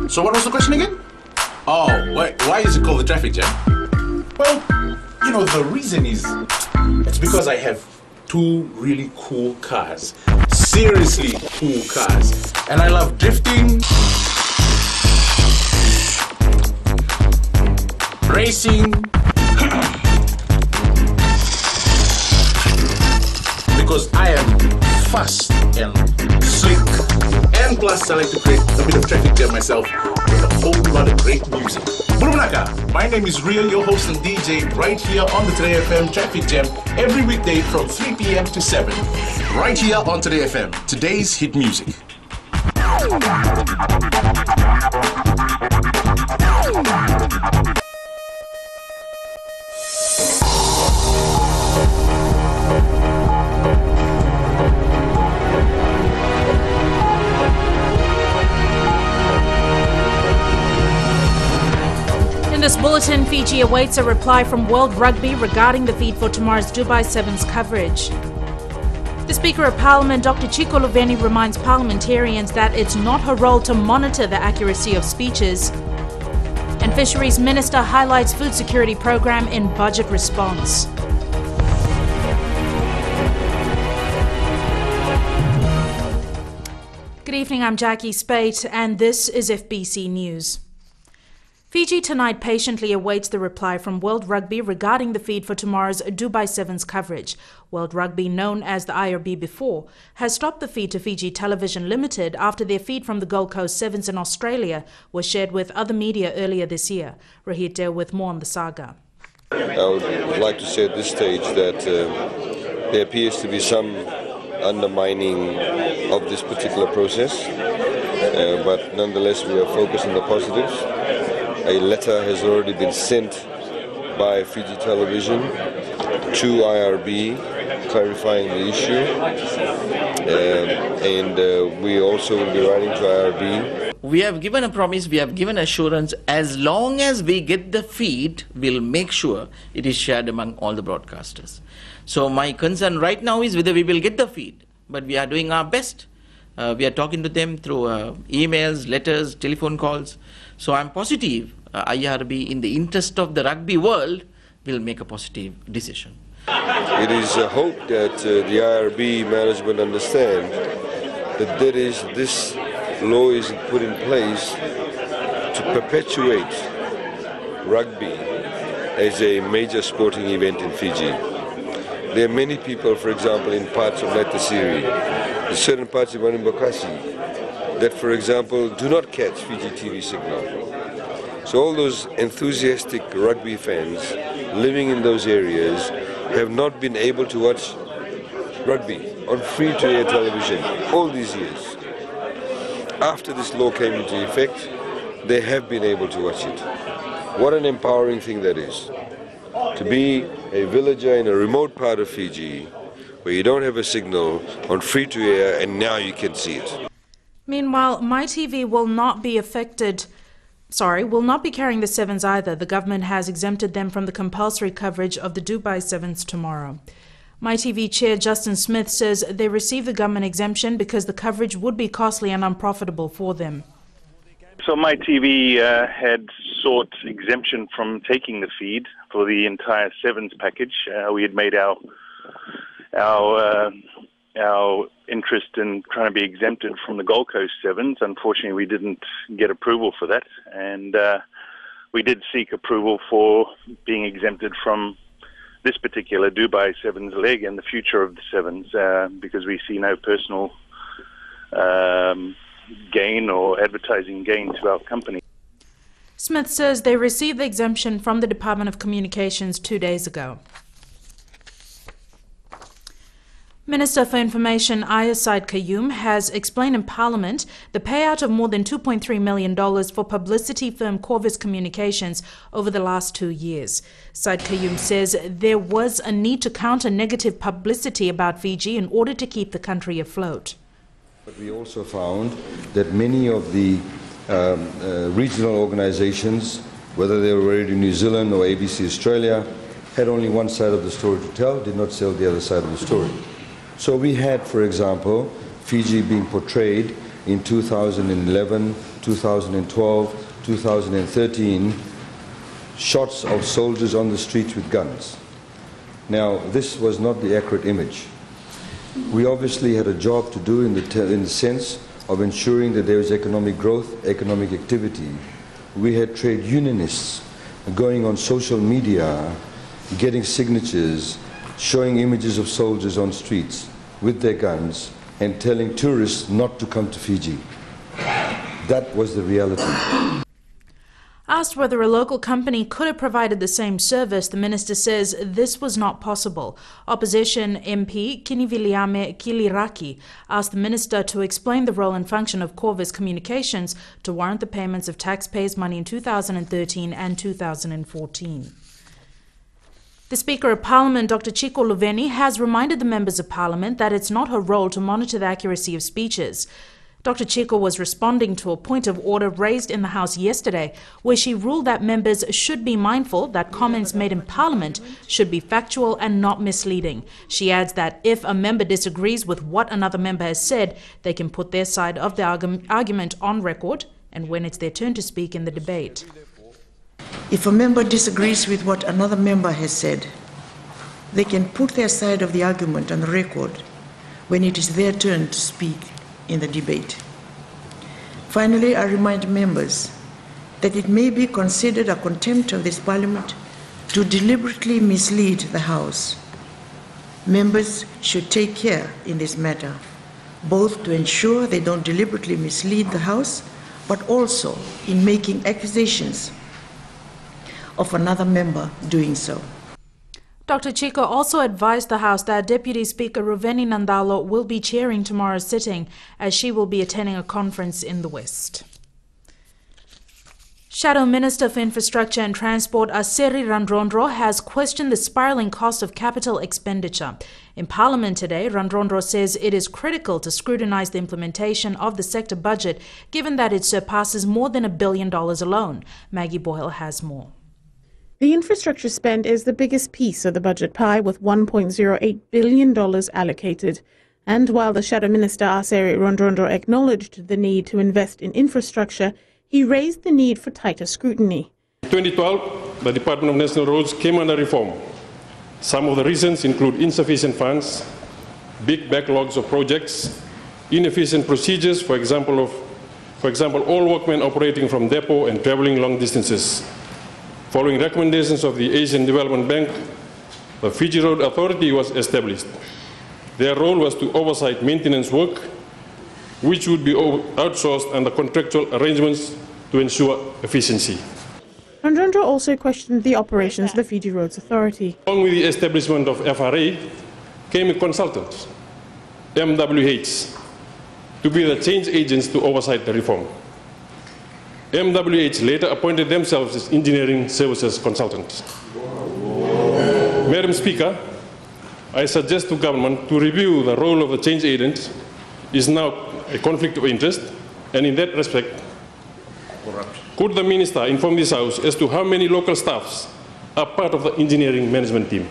So what was the question again? Oh, why is it called the traffic jam? Well, you know, the reason is, it's because I have two really cool cars. Seriously cool cars. And I love drifting, racing, because I am fast and slick, and plus I like to create a bit of traffic jam myself with a whole lot of great music. Bulumnaka, my name is Real, your host and DJ, right here on the Today FM Traffic Jam every weekday from 3 p.m. to 7, right here on Today FM, today's hit music. In this bulletin, Fiji awaits a reply from World Rugby regarding the feed for tomorrow's Dubai Sevens coverage. The Speaker of Parliament, Dr. Chico Luveni, reminds parliamentarians that it's not her role to monitor the accuracy of speeches. And Fisheries Minister highlights food security program in budget response. Good evening, I'm Jackie Spate, and this is FBC News. Fiji tonight patiently awaits the reply from World Rugby regarding the feed for tomorrow's Dubai Sevens coverage. World Rugby, known as the IRB before, has stopped the feed to Fiji Television Limited after their feed from the Gold Coast Sevens in Australia was shared with other media earlier this year. Rahid Dale with more on the saga. I would like to say at this stage that there appears to be some undermining of this particular process, but nonetheless we are focused on the positives. A letter has already been sent by Fiji Television to IRB clarifying the issue, and we also will be writing to IRB. We have given a promise, we have given assurance, as long as we get the feed, we'll make sure it is shared among all the broadcasters. So my concern right now is whether we will get the feed, but we are doing our best. We are talking to them through emails, letters, telephone calls. So I'm positive IRB, in the interest of the rugby world, will make a positive decision. It is a hope that the IRB management understand that this law is put in place to perpetuate rugby as a major sporting event in Fiji. There are many people, for example, in parts of Lighthearted, in certain parts of Marimbakasi, that, for example, do not catch Fiji TV signal. So all those enthusiastic rugby fans living in those areas have not been able to watch rugby on free-to-air television all these years. After this law came into effect, they have been able to watch it. What an empowering thing that is. To be a villager in a remote part of Fiji where you don't have a signal on free-to-air and now you can see it. Meanwhile, MyTV will not be carrying the Sevens either. The government has exempted them from the compulsory coverage of the Dubai Sevens tomorrow. MyTV Chair Justin Smith says they received the government exemption because the coverage would be costly and unprofitable for them. So MyTV had sought exemption from taking the feed for the entire Sevens package. We had made our interest in trying to be exempted from the Gold Coast Sevens. Unfortunately, we didn't get approval for that, and we did seek approval for being exempted from this particular Dubai Sevens leg and the future of the Sevens, because we see no personal gain or advertising gain to our company. Smith says they received the exemption from the Department of Communications 2 days ago. Minister for Information Ayah Said Qayyum has explained in Parliament the payout of more than $2.3 million for publicity firm Corvus Communications over the last 2 years. Said Qayyum says there was a need to counter negative publicity about Fiji in order to keep the country afloat. But we also found that many of the regional organizations, whether they were Radio New Zealand or ABC Australia, had only one side of the story to tell, did not sell the other side of the story. So we had, for example, Fiji being portrayed in 2011, 2012, 2013, shots of soldiers on the streets with guns. Now, this was not the accurate image. We obviously had a job to do in the sense of ensuring that there was economic growth, economic activity. We had trade unionists going on social media, getting signatures, showing images of soldiers on streets with their guns and telling tourists not to come to Fiji. That was the reality. Asked whether a local company could have provided the same service, the minister says this was not possible. Opposition MP Kiniviliame Kiliraki asked the minister to explain the role and function of Corvus Communications to warrant the payments of taxpayers' money in 2013 and 2014. The Speaker of Parliament, Dr. Chico Luveni, has reminded the members of Parliament that it's not her role to monitor the accuracy of speeches. Dr. Chico was responding to a point of order raised in the House yesterday, where she ruled that members should be mindful that comments made in Parliament should be factual and not misleading. She adds that if a member disagrees with what another member has said, they can put their side of the argument on record, and when it's their turn to speak in the debate. If a member disagrees with what another member has said, they can put their side of the argument on the record when it is their turn to speak in the debate. Finally, I remind members that it may be considered a contempt of this Parliament to deliberately mislead the House. Members should take care in this matter, both to ensure they don't deliberately mislead the House, but also in making accusations of another member doing so. Dr. Chico also advised the House that Deputy Speaker Ruveni Nandalo will be chairing tomorrow's sitting, as she will be attending a conference in the West. Shadow Minister for Infrastructure and Transport Aseri Randrondro has questioned the spiralling cost of capital expenditure. In Parliament today, Randrondro says it is critical to scrutinise the implementation of the sector budget, given that it surpasses more than $1 billion alone. Maggie Boyle has more. The infrastructure spend is the biggest piece of the budget pie, with $1.08 billion allocated. And while the Shadow Minister Aseri Randrondro acknowledged the need to invest in infrastructure, he raised the need for tighter scrutiny. In 2012, the Department of National Roads came under reform. Some of the reasons include insufficient funds, big backlogs of projects, inefficient procedures, for example, all workmen operating from depot and traveling long distances. Following recommendations of the Asian Development Bank, the Fiji Road Authority was established. Their role was to oversight maintenance work, which would be outsourced under contractual arrangements to ensure efficiency. Randrondro also questioned the operations of the Fiji Roads Authority. Along with the establishment of FRA came a consultant, MWH, to be the change agents to oversight the reform. MWH later appointed themselves as engineering services consultants. Madam Speaker, I suggest to government to review the role of the change agents. Is now a conflict of interest, and in that respect, could the Minister inform this House as to how many local staffs are part of the engineering management team?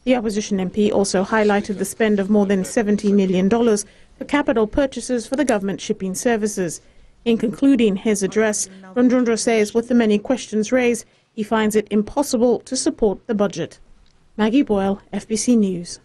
The opposition MP also highlighted the spend of more than $70 million for capital purchases for the government shipping services. In concluding his address, Randrondro says with the many questions raised, he finds it impossible to support the budget. Maggie Boyle, FBC News.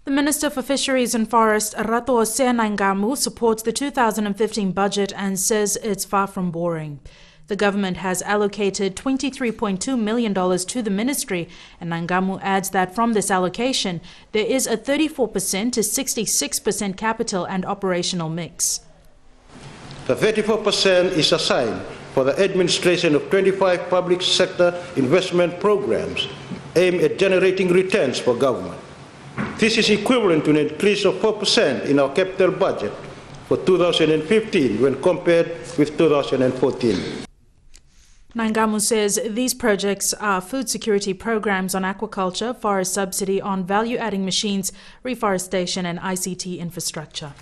The Minister for Fisheries and Forest, Rato Oceania, supports the 2015 budget and says it's far from boring. The government has allocated $23.2 million to the ministry, and Nangamu adds that from this allocation, there is a 34% to 66% capital and operational mix. The 34% is assigned for the administration of 25 public sector investment programs aimed at generating returns for government. This is equivalent to an increase of 4% in our capital budget for 2015 when compared with 2014. Nangamu says these projects are food security programs on aquaculture, forest subsidy on value-adding machines, reforestation and ICT infrastructure.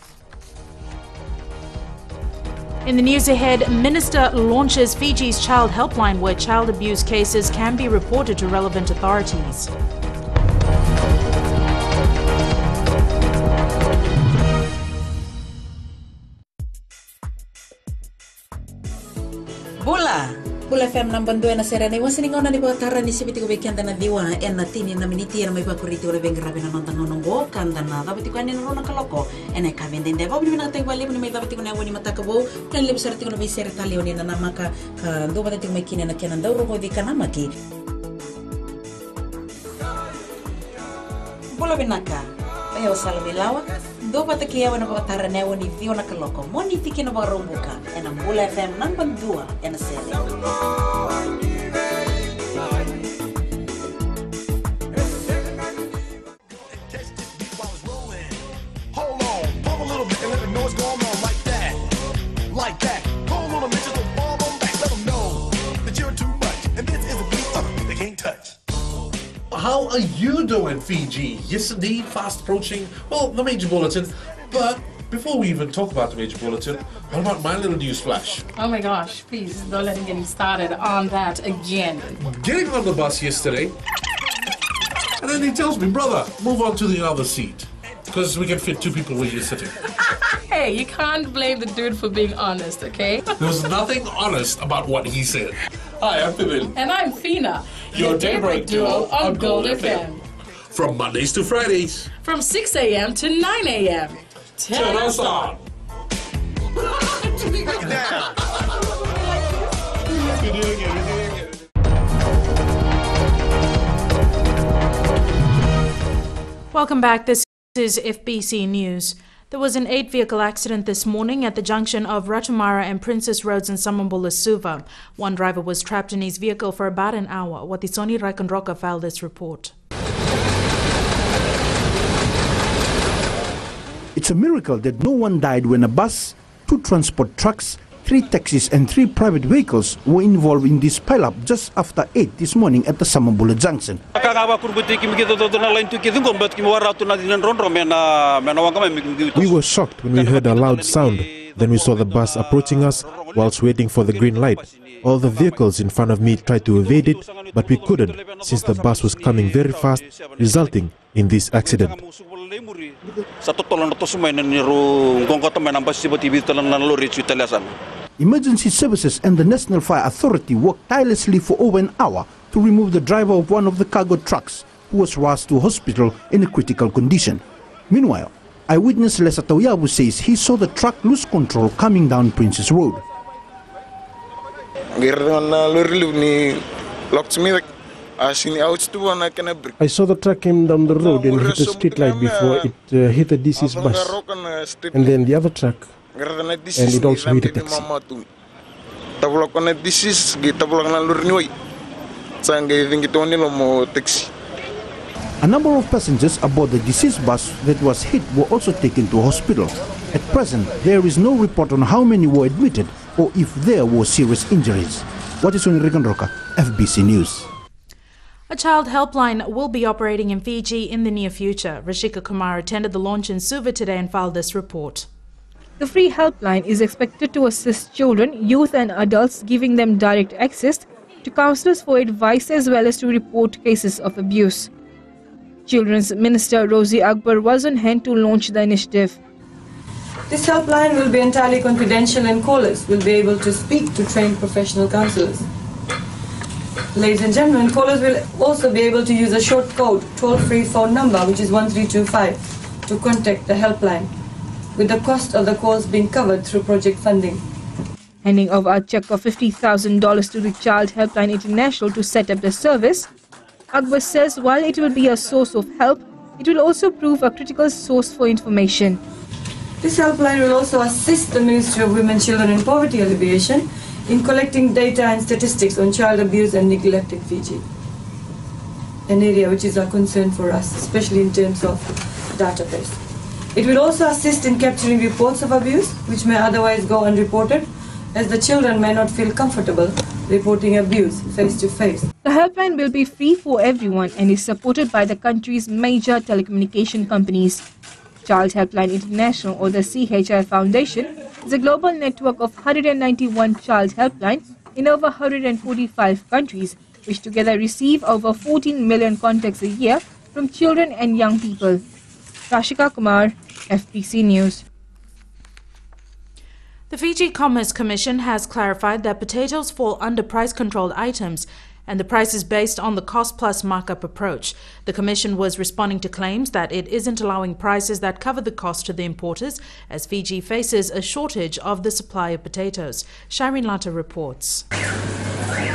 In the news ahead, Minister launches Fiji's child helpline where child abuse cases can be reported to relevant authorities. Bula FM nang bandu na serene wasi ningon na di batara ni sibiti ko bekenda na diwa na tini na miniti na may pakuriti wala beng grabe na nonton nongo kanda na dapat ko ani no na kaloko ene ka benden de bobi na tay wali ni may dapat ko na wani matakabo kan leb sarti ko na bisere tali oni na maka do batati may kina na kenan daw ro di kanamaki Bula binaka ayo salamilawa do bataki yawa na batara ne wani dio na kaloko moni tiki na barumbuka ena Bula FM nang bandua ena sele How are you doing, Fiji? Yes, indeed, fast approaching, well, the major bulletin. But before we even talk about the major bulletin, what about my little news flash? Oh my gosh, please don't let me get started on that again. Getting on the bus yesterday, and then he tells me, brother, move on to the other seat, because we can fit 2 people where you're sitting. Hey, you can't blame the dude for being honest, okay? There was nothing honest about what he said. Hi, I'm Phil. And I'm Fina. Your daybreak duo on Gold FM. From Mondays to Fridays. From 6 a.m. to 9 a.m. Turn us on. Welcome back. This is FBC News. There was an 8-vehicle accident this morning at the junction of Ratumara and Princess Roads in Samambula, Suva. One driver was trapped in his vehicle for about an hour. Watisoni Raikandroka filed this report. It's a miracle that no one died when a bus, 2 transport trucks, 3 taxis and 3 private vehicles were involved in this pileup just after 8 this morning at the Samambula junction. We were shocked when we heard a loud sound. Then we saw the bus approaching us whilst waiting for the green light. All the vehicles in front of me tried to evade it, but we couldn't since the bus was coming very fast, resulting in this accident. Emergency services and the National Fire Authority worked tirelessly for over an hour to remove the driver of one of the cargo trucks, who was rushed to hospital in a critical condition. Meanwhile, eyewitness Lesa Tauyabu says he saw the truck lose control coming down Princess Road. I saw the truck came down the road and hit a street light before it hit a DC's bus, and then the other truck, and it also hit a taxi. A number of passengers aboard the deceased bus that was hit were also taken to hospital. At present, there is no report on how many were admitted or if there were serious injuries. Watisoni Raikandroka, FBC News. A child helpline will be operating in Fiji in the near future. Rashika Kumar attended the launch in Suva today and filed this report. The free helpline is expected to assist children, youth and adults, giving them direct access to counsellors for advice as well as to report cases of abuse. Children's Minister Rosie Akbar was on hand to launch the initiative. This helpline will be entirely confidential and callers will be able to speak to trained professional counsellors. Ladies and gentlemen, callers will also be able to use a short code, toll-free phone number, which is 1325, to contact the helpline, with the cost of the calls being covered through project funding. Handing over a cheque of $50,000 to the Child Helpline International to set up the service, Akbar says while it will be a source of help, it will also prove a critical source for information. This helpline will also assist the Ministry of Women, Children and Poverty Alleviation in collecting data and statistics on child abuse and neglect in Fiji, an area which is a concern for us, especially in terms of database. It will also assist in capturing reports of abuse, which may otherwise go unreported, as the children may not feel comfortable reporting abuse face-to-face. The helpline will be free for everyone and is supported by the country's major telecommunication companies. Child Helpline International, or the CHI Foundation, is a global network of 191 child helplines in over 145 countries, which together receive over 14 million contacts a year from children and young people. Rashika Kumar, FBC News. The Fiji Commerce Commission has clarified that potatoes fall under price-controlled items and the price is based on the cost-plus markup approach. The Commission was responding to claims that it isn't allowing prices that cover the cost to the importers as Fiji faces a shortage of the supply of potatoes. Shireen Lata reports.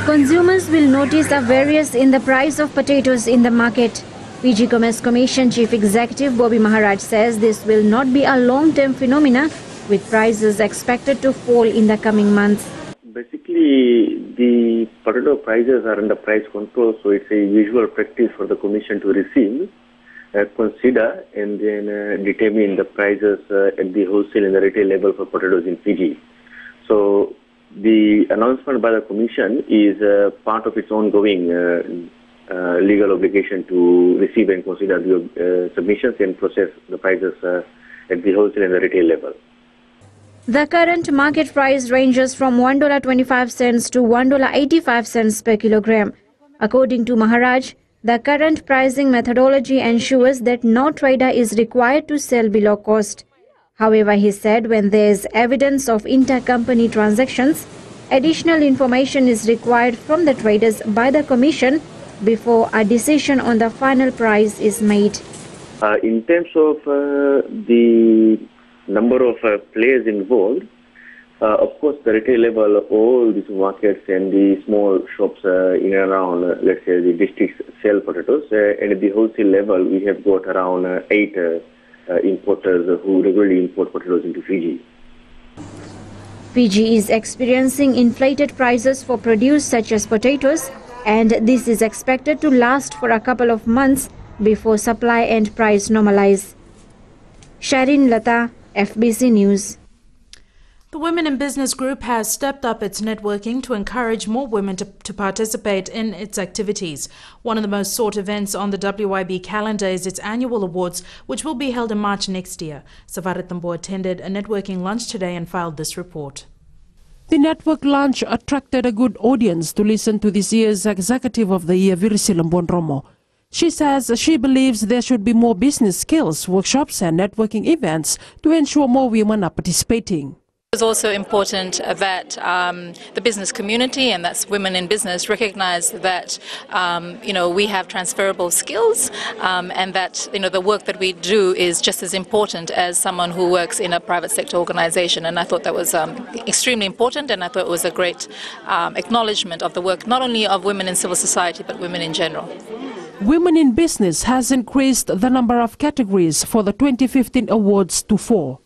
Consumers will notice a variance in the price of potatoes in the market. Fiji Commerce Commission Chief Executive Bobby Maharaj says this will not be a long-term phenomena, with prices expected to fall in the coming months. Basically, the potato prices are under price control, so it's a usual practice for the Commission to receive, consider and then determine the prices at the wholesale and the retail level for potatoes in Fiji. So the announcement by the Commission is part of its ongoing legal obligation to receive and consider the submissions and process the prices at the wholesale and the retail level. The current market price ranges from $1.25 to $1.85 per kilogram. According to Maharaj, the current pricing methodology ensures that no trader is required to sell below cost. However, he said when there is evidence of intercompany transactions, additional information is required from the traders by the Commission before a decision on the final price is made. In terms of the number of players involved, of course, the retail level, all these markets and the small shops in and around, let's say, the districts sell potatoes. And at the wholesale level, we have got around 8 importers who regularly import potatoes into Fiji. Fiji is experiencing inflated prices for produce such as potatoes, and this is expected to last for a couple of months before supply and price normalize. Shireen Lata, FBC News. The Women in Business Group has stepped up its networking to encourage more women to participate in its activities. One of the most sought events on the WIB calendar is its annual awards, which will be held in March next year. Savarat Tambo attended a networking lunch today and filed this report. The network lunch attracted a good audience to listen to this year's Executive of the Year, Virsil Mbonromo. She says she believes there should be more business skills, workshops and networking events to ensure more women are participating. It's also important that the business community, and that's women in business, recognize that we have transferable skills and that the work that we do is just as important as someone who works in a private sector organization. And I thought that was extremely important, and I thought it was a great acknowledgement of the work not only of women in civil society but women in general. Women in Business has increased the number of categories for the 2015 awards to 4.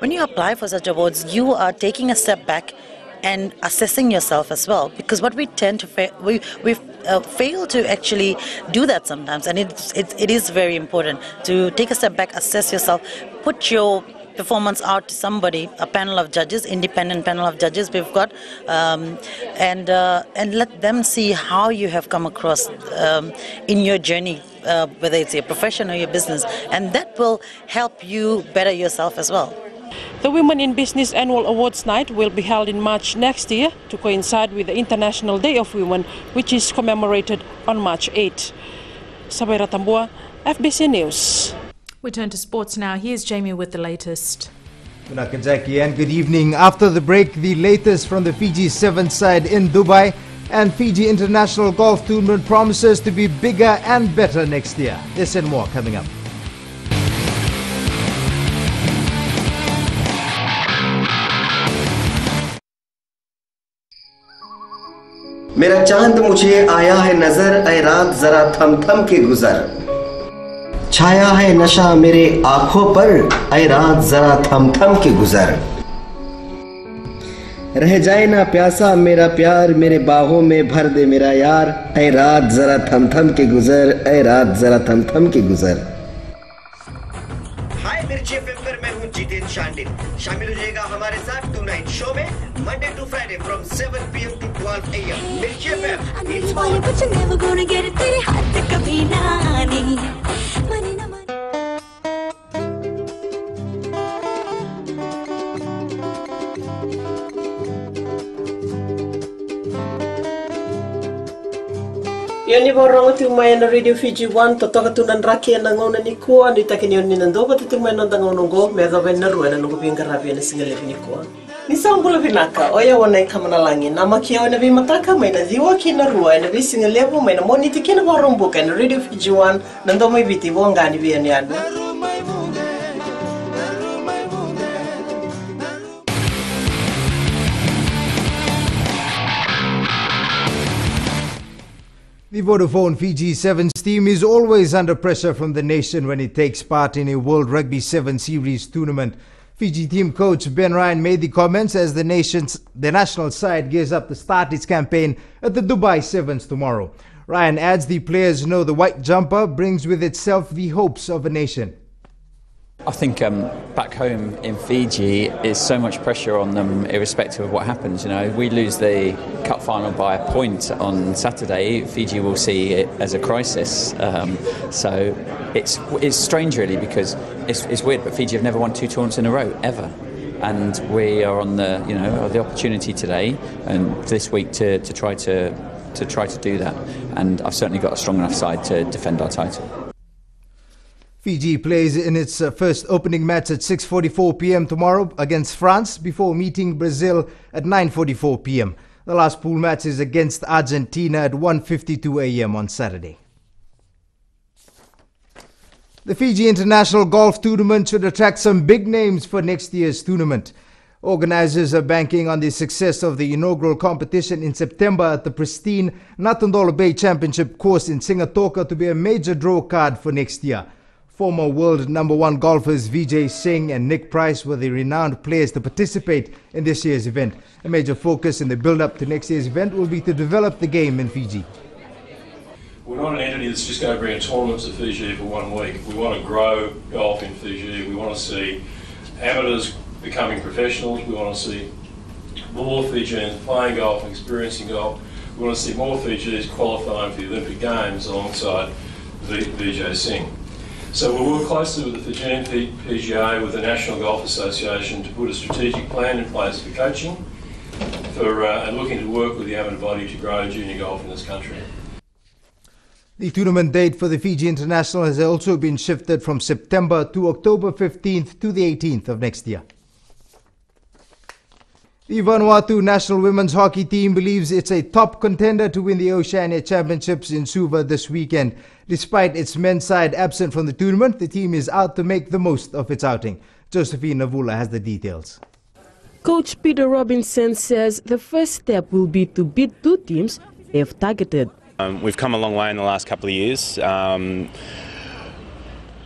When you apply for such awards, you are taking a step back and assessing yourself as well, because what we tend to fail to actually do that sometimes, and it is very important to take a step back, assess yourself, put your performance out to somebody, a panel of judges, independent panel of judges we've got, and let them see how you have come across in your journey, whether it's your profession or your business, and that will help you better yourself as well. The Women in Business Annual Awards Night will be held in March next year to coincide with the International Day of Women, which is commemorated on March 8. Sabaira Tambua, FBC News. We turn to sports now. Here's Jamie with the latest. Jackie, and good evening. After the break, the latest from the Fiji 7th side in Dubai, and Fiji International Golf Tournament promises to be bigger and better next year. This and more coming up. मेरा चांद मुझे आया है नजर, ऐ रात जरा थम थम के गुजर। छाया है नशा मेरे आंखों पर, ऐ रात जरा थम थम के गुजर। रह जाए ना प्यासा मेरा प्यार, मेरे बाहों में भर दे मेरा यार, ऐ रात जरा थम थम के गुजर, ऐ रात जरा थम थम के गुजर। हाय मिर्ची एफएम पर मैं हूं जितेंद्र शांडिल। शामिल हो जाएगा हमारे साथ टुनाइट शो में Monday to Friday from 7 PM to 12 AM. मिर्ची FM, it's all but you're never gonna get it तेरे हाथ कभी ना आनी। मनी ना money. Ioni borongo tu mai na Radio Fiji 1 to toka tunan raki na ngona ni ko ni takini oni nando pa tu mai nanda ngono go me do ben na ruana no pinga rabi na singale ni ko. Ni sambula vinaka oya wona kamana langi na makia na vi mataka mai na diwa kina rua na vi singale mai na moni tikina borombo kan Radio Fiji 1 nando mai viti bonga ni vi ni anu. The Vodafone Fiji Sevens team is always under pressure from the nation when it takes part in a World Rugby 7 Series tournament. Fiji team coach Ben Ryan made the comments as the national side gears up to start its campaign at the Dubai Sevens tomorrow. Ryan adds the players know the white jumper brings with itself the hopes of a nation. I think back home in Fiji is so much pressure on them irrespective of what happens. You know, we lose the cup final by a point on Saturday, Fiji will see it as a crisis. So it's strange really because it's weird, but Fiji have never won 2 tournaments in a row ever. And we are on the opportunity today and this week to try to do that. And I've certainly got a strong enough side to defend our title. Fiji plays in its first opening match at 6:44 p.m. tomorrow against France before meeting Brazil at 9:44 p.m. The last pool match is against Argentina at 1:52 a.m. on Saturday. The Fiji International Golf Tournament should attract some big names for next year's tournament. Organizers are banking on the success of the inaugural competition in September at the pristine Natundolo Bay Championship course in Singatoka to be a major draw card for next year. Former world #1 golfers Vijay Singh and Nick Price were the renowned players to participate in this year's event. A major focus in the build-up to next year's event will be to develop the game in Fiji. We're not an entity that's just going to bring a tournament to Fiji for 1 week. We want to grow golf in Fiji. We want to see amateurs becoming professionals. We want to see more Fijians playing golf and experiencing golf. We want to see more Fijians qualifying for the Olympic Games alongside Vijay Singh. So we'll work closely with the Fijian PGA, with the National Golf Association to put a strategic plan in place for coaching and looking to work with the amateur body to grow junior golf in this country. The tournament date for the Fiji International has also been shifted from September to October 15th to the 18th of next year. The Vanuatu national women's hockey team believes it's a top contender to win the Oceania Championships in Suva this weekend. Despite its men's side absent from the tournament, the team is out to make the most of its outing. Josephine Navula has the details. Coach Peter Robinson says the first step will be to beat 2 teams they have targeted. We've come a long way in the last couple of years.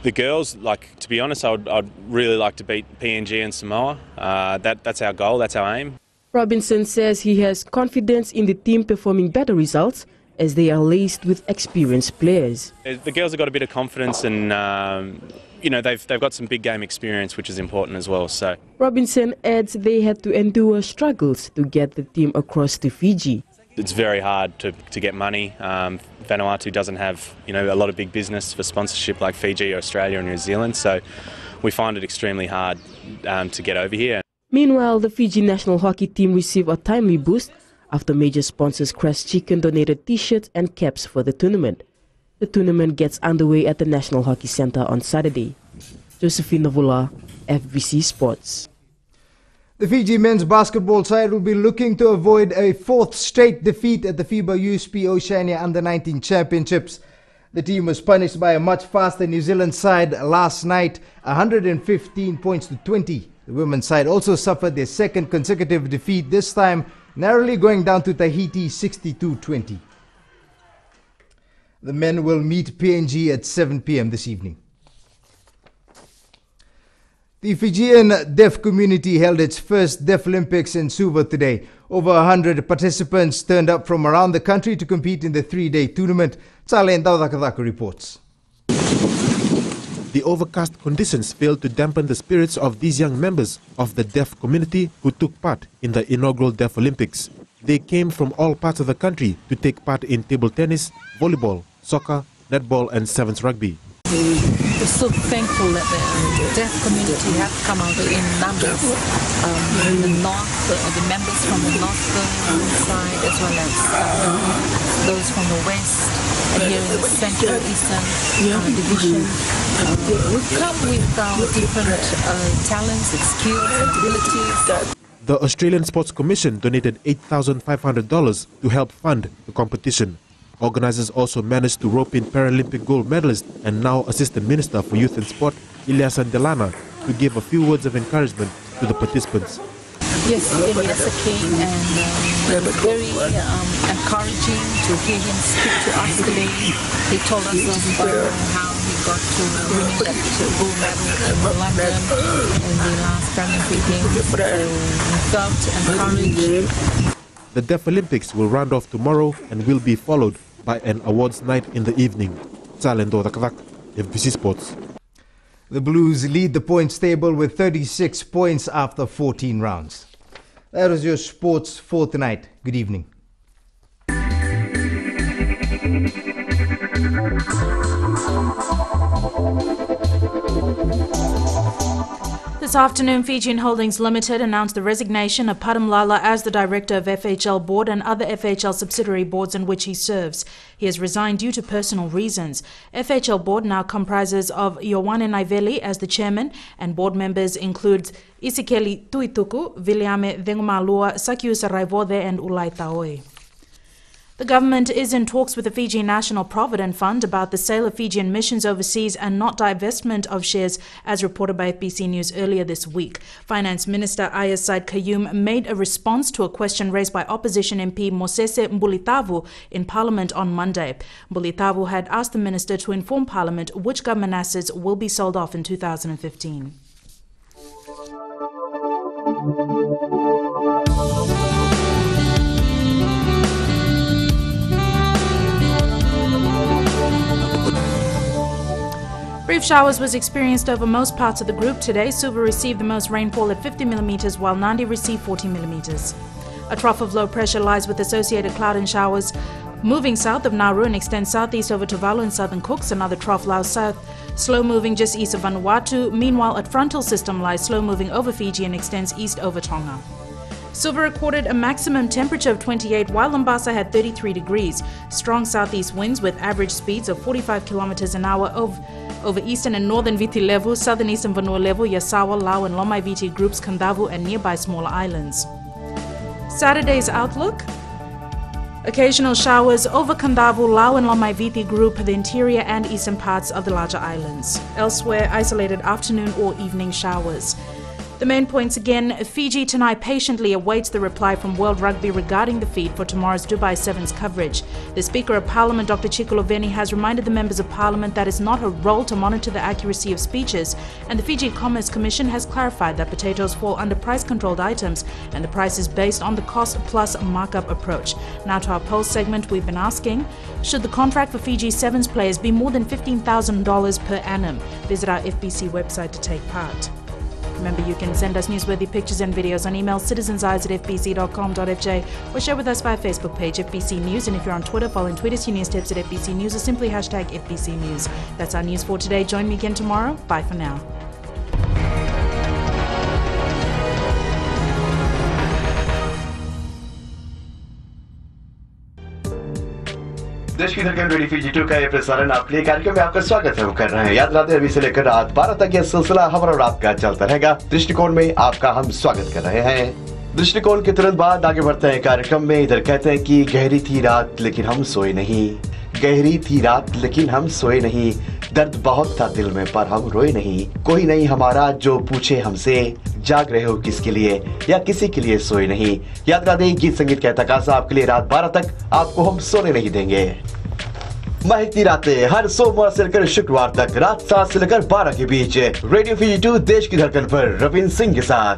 The girls, to be honest, I'd really like to beat PNG and Samoa. That's our goal, that's our aim. Robinson says he has confidence in the team performing better results as they are laced with experienced players. The girls have got a bit of confidence and, they've got some big game experience, which is important as well. So Robinson adds they had to endure struggles to get the team across to Fiji. It's very hard to get money. Vanuatu doesn't have, a lot of big business for sponsorship like Fiji, Australia and New Zealand, so we find it extremely hard to get over here. Meanwhile, the Fiji national hockey team received a timely boost after major sponsors Crest Chicken donated T-shirts and caps for the tournament. The tournament gets underway at the National Hockey Centre on Saturday. Josephine Navula, FBC Sports. The Fiji men's basketball side will be looking to avoid a 4th straight defeat at the FIBA USP Oceania Under-19 Championships. The team was punished by a much faster New Zealand side last night, 115 points to 20. The women's side also suffered their 2nd consecutive defeat, this time narrowly going down to Tahiti 62-20. The men will meet PNG at 7 p.m. this evening. The Fijian deaf community held its first Deaf Olympics in Suva today. Over 100 participants turned up from around the country to compete in the 3-day tournament. Tsalen Daudakadaka reports. The overcast conditions failed to dampen the spirits of these young members of the deaf community who took part in the inaugural Deaf Olympics. They came from all parts of the country to take part in table tennis, volleyball, soccer, netball and sevens rugby. We're so thankful that the deaf community have come out in numbers. The north, the members from the northern side as well as those from the west and here in the Central Eastern Division. We come with our different talents, skills, and abilities. The Australian Sports Commission donated $8,500 to help fund the competition. Organisers also managed to rope in Paralympic gold medalist and now Assistant Minister for Youth and Sport, Ilyasan Delana, to give a few words of encouragement to the participants. Yes, Ilyasa came and very encouraging to hear him speak to us today. He told us about how he got to winning that gold medal in London in the last Parliamentary Games. So we felt encouraged. The Deaf Olympics will round off tomorrow and will be followed by an awards night in the evening. Salendo Takak, FBC Sports. The Blues lead the points table with 36 points after 14 rounds. That was your sports for tonight. Good evening. This afternoon, Fijian Holdings Limited announced the resignation of Padam Lala as the director of FHL board and other FHL subsidiary boards in which he serves. He has resigned due to personal reasons. FHL board now comprises of Yowane Naiveli as the chairman, and board members include Isikeli Tuituku, Viliame Vengumalua, Sakiusa Raivode and Ulai Taoi. The government is in talks with the Fiji National Provident Fund about the sale of Fijian missions overseas and not divestment of shares, as reported by FBC News earlier this week. Finance Minister Ayaz Said Qayyum made a response to a question raised by opposition MP Mosese Mbulitavu in Parliament on Monday. Mbulitavu had asked the minister to inform Parliament which government assets will be sold off in 2015. Brief showers was experienced over most parts of the group today. Suva received the most rainfall at 50 millimeters, while Nandi received 40 millimeters. A trough of low pressure lies with associated cloud and showers moving south of Nauru and extends southeast over Tuvalu and southern Cooks. Another trough lies south, slow moving just east of Vanuatu. Meanwhile, a frontal system lies slow moving over Fiji and extends east over Tonga. Suva recorded a maximum temperature of 28, while Mombasa had 33 degrees. Strong southeast winds with average speeds of 45 kilometers an hour over eastern and northern Viti Levu, southern eastern Vanua Levu, Yasawa, Lau and Lomai Viti groups, Kandavu and nearby smaller islands. Saturday's outlook. Occasional showers over Kandavu, Lau and Lomai Viti group, the interior and eastern parts of the larger islands. Elsewhere, isolated afternoon or evening showers. The main points again. Fiji tonight patiently awaits the reply from World Rugby regarding the feed for tomorrow's Dubai Sevens coverage. The Speaker of Parliament, Dr. Chikulo Veni, has reminded the members of Parliament that it's not her role to monitor the accuracy of speeches, and the Fiji Commerce Commission has clarified that potatoes fall under price-controlled items and the price is based on the cost-plus markup approach. Now to our poll segment, we've been asking, should the contract for Fiji Sevens players be more than $15,000 per annum? Visit our FBC website to take part. Remember, you can send us newsworthy pictures and videos on email citizenseyes@fbc.com.fj or share with us via Facebook page FBC News. And if you're on Twitter, following Twitter's news tips at FBC News or simply hashtag FBC News. That's our news for today. Join me again tomorrow. Bye for now. देश की धड़कन radio Fiji 2 का ये प्रसारण आप play कार्यक्रम में आपका स्वागत है कर रहे हैं। याद रखते हैं अभी से लेकर रात 12 तक ये सिलसिला खबर और आपका चलता रहेगा। दृष्टिकोण में आपका हम स्वागत कर रहे हैं। दृष्टिकोण के तुरंत बाद आगे बढ़ते हैं कार्यक्रम में। इधर कहते हैं कि गहरी थी रात लेकिन हम सोए नहीं, गहरी थी रात लेकिन हम सोए नहीं, दर्द बहुत था दिल में पर हम रोए नहीं, कोई नहीं हमारा जो पूछे हमसे, जाग रहे हो किसके लिए या किसी के लिए सोए नहीं। याद रखते हैं गीत संगीत का तकाजा आपके लिए रात 12 तक आपको हम सोने नहीं देंगे। महकती रातें हर सोमवार से लेकर शुक्रवार तक रात 7 से लेकर 12 के बीच रेडियो फीजी 2 देश की धड़कन पर रविंद्र सिंह के साथ।